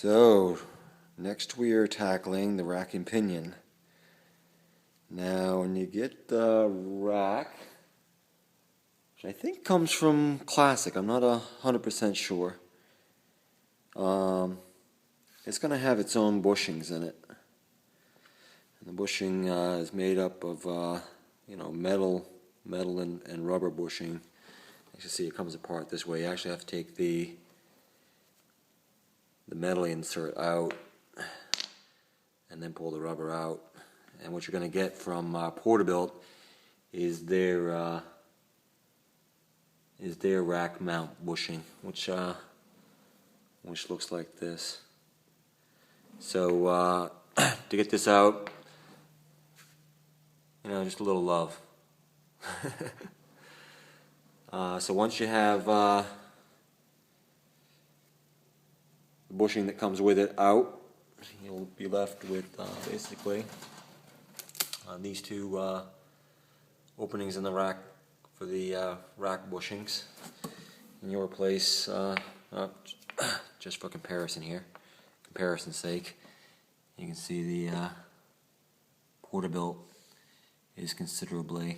So, next we are tackling the rack and pinion. Now, when you get the rack, which I think comes from Classic, I'm not 100% sure. It's going to have its own bushings in it. And the bushing is made up of, metal and rubber bushing. As you see, it comes apart this way. You actually have to take the metal insert out and then pull the rubber out. And what you're going to get from Porterbuilt is their rack mount bushing, which looks like this. So to get this out, just a little love. So once you have the bushing that comes with it out, you'll be left with basically these two openings in the rack for the rack bushings. And you'll replace, just for comparison's sake, you can see the Porterbuilt is considerably,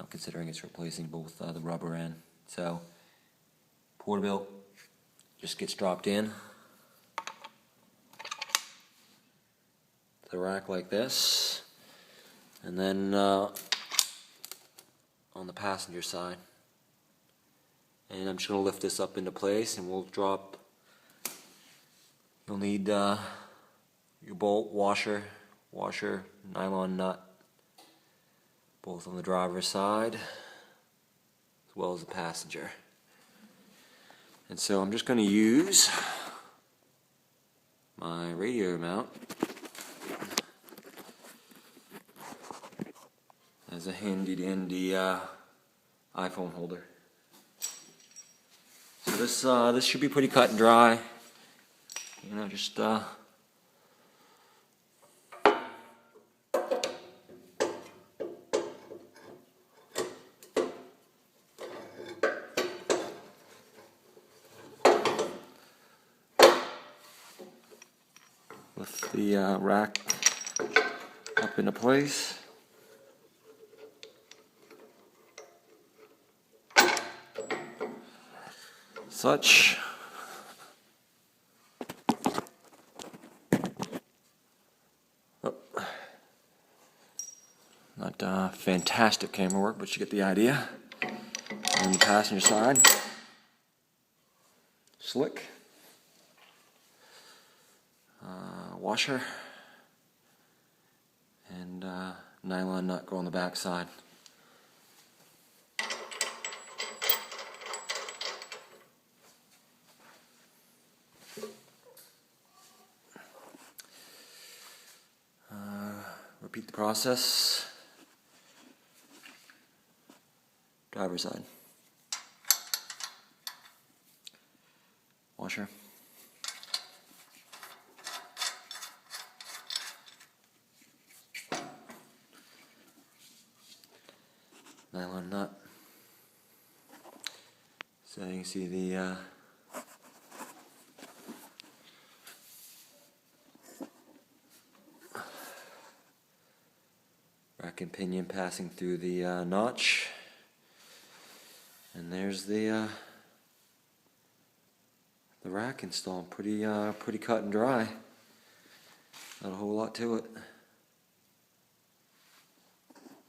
considering it's replacing both the rubber end. So Porterbuilt just gets dropped in the rack like this, and then on the passenger side. And I'm just going to lift this up into place, and we'll drop. You'll need your bolt, washer, nylon nut, both on the driver's side as well as the passenger. And so I'm just going to use my radio mount as a handy iPhone holder. So this should be pretty cut and dry. Just lift the rack up into place. Such. Not fantastic camera work, but you get the idea. On the passenger side, slick. Washer and nylon nut go on the back side. Repeat the process. Driver's side. Washer. Nylon nut. So you can see the rack and pinion passing through the notch, and there's the rack install. Pretty cut and dry. Not a whole lot to it.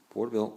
Porterbuilt.